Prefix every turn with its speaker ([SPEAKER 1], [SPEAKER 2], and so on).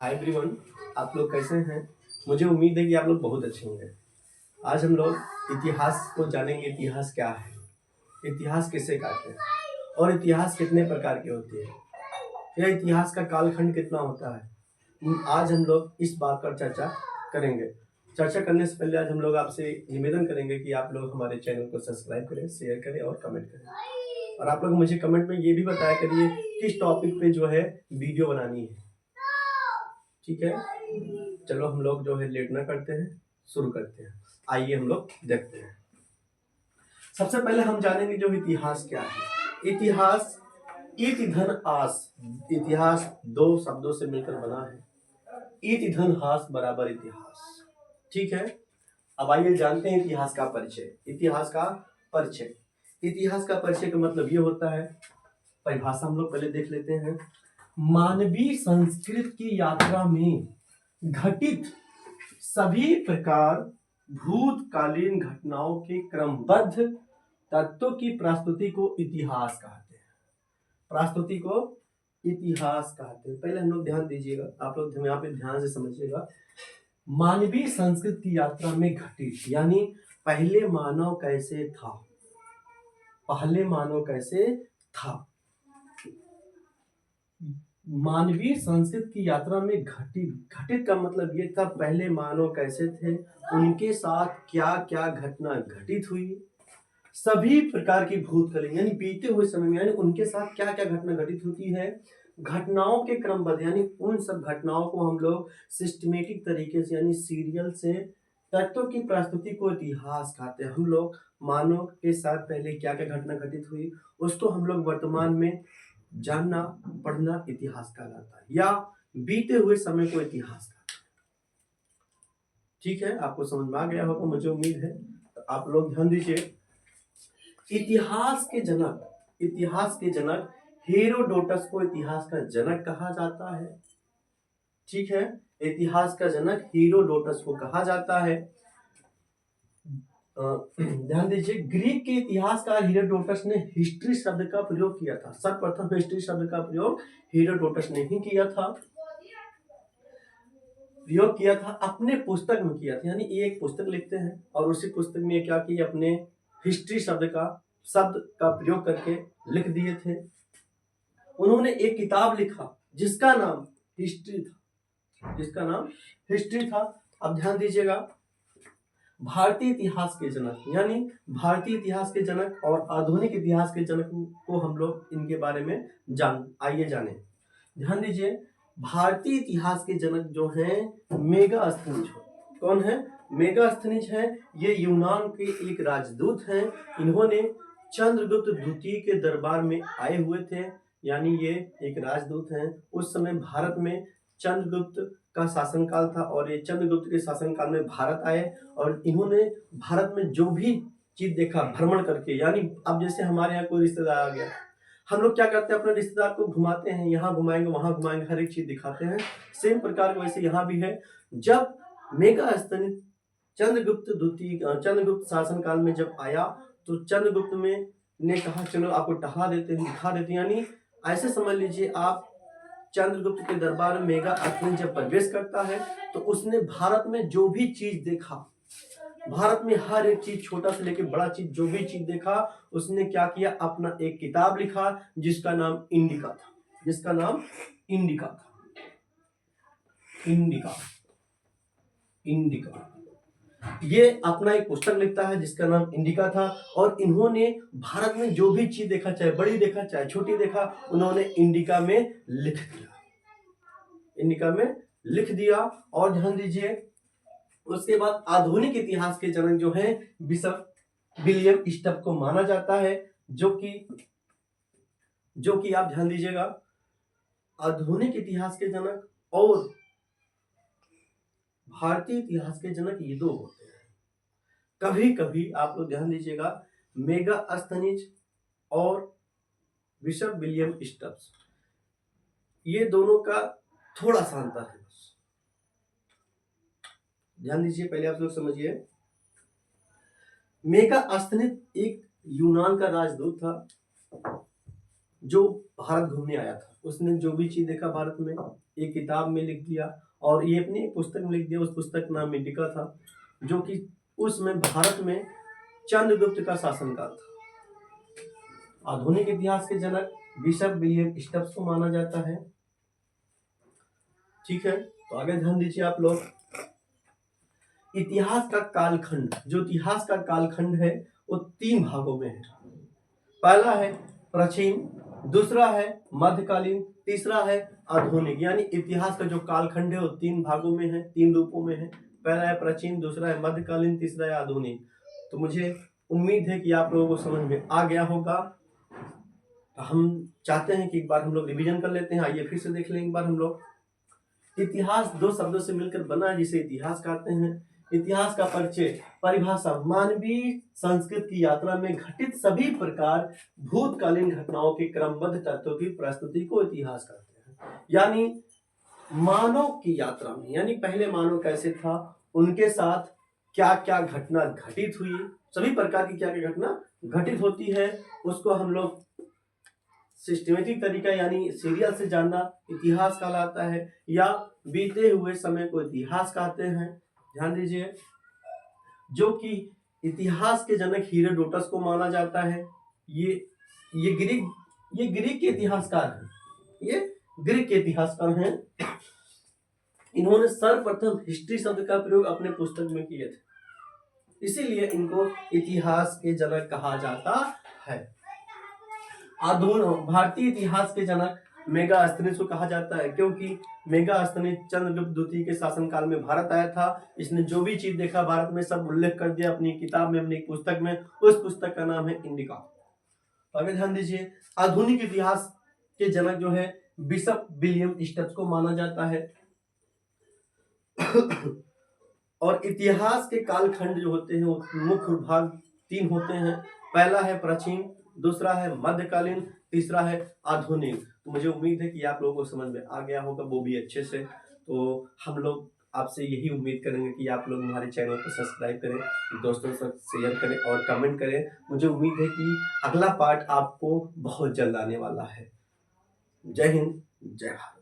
[SPEAKER 1] Hi everyone, आप लोग कैसे हैं? मुझे उम्मीद है कि आप लोग बहुत अच्छे होंगे। आज हम लोग इतिहास को जानेंगे। इतिहास क्या है, इतिहास किसे कहते हैं और इतिहास कितने प्रकार के होते हैं, यह इतिहास का कालखंड कितना होता है। आज हम लोग इस बात पर चर्चा करेंगे। चर्चा करने से पहले आज हम लोग आपसे निवेदन करेंगे कि आप लोग हमारे चैनल को सब्सक्राइब करें, शेयर करें और कमेंट करें। और आप लोग मुझे कमेंट में ये भी बताया करिए किस टॉपिक पे जो है वीडियो बनानी है। ठीक है, चलो हम लोग जो है लेट ना करते हैं, शुरू करते हैं। आइए हम लोग देखते हैं। सबसे पहले हम जानेंगे जो इतिहास क्या है। इतिहास इति धन आस, इतिहास दो शब्दों से मिलकर बना है। इति धन हास बराबर इतिहास। ठीक है, अब आइए जानते हैं इतिहास का परिचय। इतिहास का परिचय, इतिहास का परिचय का मतलब ये होता है, परिभाषा हम लोग पहले देख लेते हैं। मानवीय संस्कृति की यात्रा में घटित सभी प्रकार भूतकालीन घटनाओं के क्रमबद्ध तत्वों की प्रस्तुति को इतिहास कहते हैं। प्रस्तुति को इतिहास कहते हैं। पहले हम लोग ध्यान दीजिएगा, आप लोग यहाँ पे ध्यान से समझिएगा। मानवीय संस्कृति की यात्रा में घटित यानी पहले मानव कैसे था, पहले मानव कैसे था। मानवीय संस्कृति की यात्रा में घटित का मतलब ये था पहले मानव कैसे थे, उनके साथ क्या क्या घटना घटित हुई, सभी प्रकार की भूतकालीन यानी बीते हुए समय में, यानी उनके साथ क्या क्या घटना घटित होती है, घटनाओं के क्रमबद्ध यानी उन सब घटनाओं को हम लोग सिस्टमेटिक तरीके से यानी सीरियल से तत्वों की प्रस्तुति को इतिहास कहते हैं। हम लोग मानव के साथ पहले क्या क्या घटना घटित हुई उसको हम लोग वर्तमान में जानना पढ़ना इतिहास कहलाता है, या बीते हुए समय को इतिहास कहते हैं। ठीक है, आपको समझ में आ गया होगा मुझे उम्मीद है। तो आप लोग ध्यान दीजिए। इतिहास के जनक हेरोडोटस को इतिहास का जनक कहा जाता है। ठीक है, इतिहास का जनक हेरोडोटस को कहा जाता है। ध्यान दीजिए, ग्रीक के इतिहासकार हेरोडोटस ने हिस्ट्री शब्द का प्रयोग किया था। सर्वप्रथम हिस्ट्री शब्द का प्रयोग हेरोडोटस ने ही किया था, अपने पुस्तक में किया था। यानी एक पुस्तक लिखते हैं और उसी पुस्तक में क्या किया, अपने हिस्ट्री शब्द का प्रयोग करके लिख दिए थे। उन्होंने एक किताब लिखा जिसका नाम हिस्ट्री था। अब ध्यान दीजिएगा, भारतीय इतिहास के जनक यानी भारतीय इतिहास के जनक और आधुनिक इतिहास के जनक को हम लोग इनके बारे में आइए जाने। ध्यान दीजिए, भारतीय इतिहास के जनक जो हैं मेगास्थनीज। कौन है? मेगास्थनीज है। ये यूनान के एक राजदूत हैं। इन्होंने चंद्रगुप्त द्वितीय के दरबार में आए हुए थे, यानी ये एक राजदूत हैं। उस समय भारत में चंद्रगुप्त का शासनकाल था और ये चंद्रगुप्त के शासनकाल में भारत आए और इन्होंने भारत में जो भी चीज देखा भ्रमण करके, यानी अब जैसे हमारे यहाँ कोई रिश्तेदार आ गया, हम लोग क्या करते हैं, अपने रिश्तेदार को घुमाते हैं, यहाँ घुमाएंगे वहां घुमाएंगे, हर एक चीज दिखाते हैं। सेम प्रकार वैसे यहाँ भी है। जब मेगास्थनी चंद्रगुप्त शासनकाल में जब आया तो चंद्रगुप्त में ने कहा चलो आपको टहला देते हैं, दिखा देते हैं। यानी ऐसे समझ लीजिए आप, चंद्रगुप्त के दरबार में मेगास्थनी जब प्रवेश करता है तो उसने भारत में जो भी चीज देखा, भारत में हर एक चीज, छोटा से लेकर बड़ा चीज, जो भी चीज देखा उसने क्या किया, अपना एक किताब लिखा जिसका नाम इंडिका था। इंडिका ये अपना एक पुस्तक लिखता है जिसका नाम इंडिका था। और इन्होंने भारत में जो भी चीज देखा, चाहे बड़ी देखा चाहे छोटी देखा, उन्होंने इंडिका में लिख दिया। और ध्यान दीजिए, उसके बाद आधुनिक इतिहास के जनक जो हैं बिशप विलियम स्टफ को माना जाता है, जो कि आप ध्यान दीजिएगा, आधुनिक इतिहास के जनक और भारतीय इतिहास के जनक ये दो होते हैं। कभी कभी आप लोग ध्यान दीजिएगा, मेगास्थनीज और बिशप विलियम स्टफ, ये दोनों का थोड़ा सा अंतर है। ध्यान दीजिए, पहले आप लोग समझिए। मेगास्थनीज एक यूनान का राजदूत था जो भारत घूमने आया था, उसने जो भी चीज देखा भारत में एक किताब में लिख दिया और ये अपनी पुस्तक में लिख दिया। उस पुस्तक का नाम इंडिका था, जो कि उसमें भारत में चंद्रगुप्त का शासनकाल था। आधुनिक इतिहास के जनक बिशप विलियम स्टब्स को माना जाता है। ठीक है, तो आगे ध्यान दीजिए आप लोग। इतिहास का कालखंड, जो इतिहास का कालखंड है वो 3 भागों में है। पहला है प्राचीन, दूसरा है मध्यकालीन, तीसरा है आधुनिक। यानी इतिहास का जो कालखंड है वो 3 भागों में है, 3 रूपों में है। पहला है प्राचीन, दूसरा है मध्यकालीन, तीसरा है आधुनिक। तो मुझे उम्मीद है कि आप लोगों को समझ में आ गया होगा। हम चाहते हैं कि एक बार हम लोग रिवीजन कर लेते हैं। आइए फिर से देख लें एक बार हम लोग। इतिहास 2 शब्दों से मिलकर बना है, जिसे इतिहास कहते हैं। इतिहास का परिचय, परिभाषा, मानवीय संस्कृति की यात्रा में घटित सभी प्रकार भूतकालीन घटनाओं के क्रमबद्ध तत्वों की प्रस्तुति को इतिहास कहते हैं। यानी मानव की यात्रा में, यानी पहले मानव कैसे था, उनके साथ क्या क्या घटना घटित हुई, सभी प्रकार की क्या क्या घटना घटित होती है, उसको हम लोग सिस्टमेटिक तरीका यानी सीरियल से जानना इतिहास कहलाता है, या बीते हुए समय को इतिहास कहते हैं। ध्यान दीजिए, जो कि इतिहास के जनक हीरोडोटस को माना जाता है। ये ग्रीक के इतिहासकार हैं, ये ग्रीक के इतिहासकार हैं। इन्होंने सर्वप्रथम हिस्ट्री शब्द का प्रयोग अपने पुस्तक में किए थे, इसीलिए इनको इतिहास के जनक कहा जाता है। भारतीय इतिहास के जनक मेगास्थनीज को कहा जाता है, क्योंकि मेगास्थनीज चंद्रगुप्त द्वितीय के शासनकाल में भारत आया था। इसने जो भी चीज देखा भारत में सब उल्लेख कर दिया अपनी किताब में, अपनी पुस्तक में। उस पुस्तक का नाम है इंडिका। आगे ध्यान दीजिए, आधुनिक इतिहास के जनक जो है बिशप विलियम स्टब्स को माना जाता है। और इतिहास के कालखंड जो होते हैं वो मुख्य भाग 3 होते हैं। पहला है प्राचीन, दूसरा है मध्यकालीन, तीसरा है आधुनिक। तो मुझे उम्मीद है कि आप लोगों को समझ में आ गया होगा, वो भी अच्छे से। तो हम लोग आपसे यही उम्मीद करेंगे कि आप लोग हमारे चैनल को सब्सक्राइब करें, दोस्तों से शेयर करें और कमेंट करें। मुझे उम्मीद है कि अगला पार्ट आपको बहुत जल्द आने वाला है। जय हिंद, जय भारत।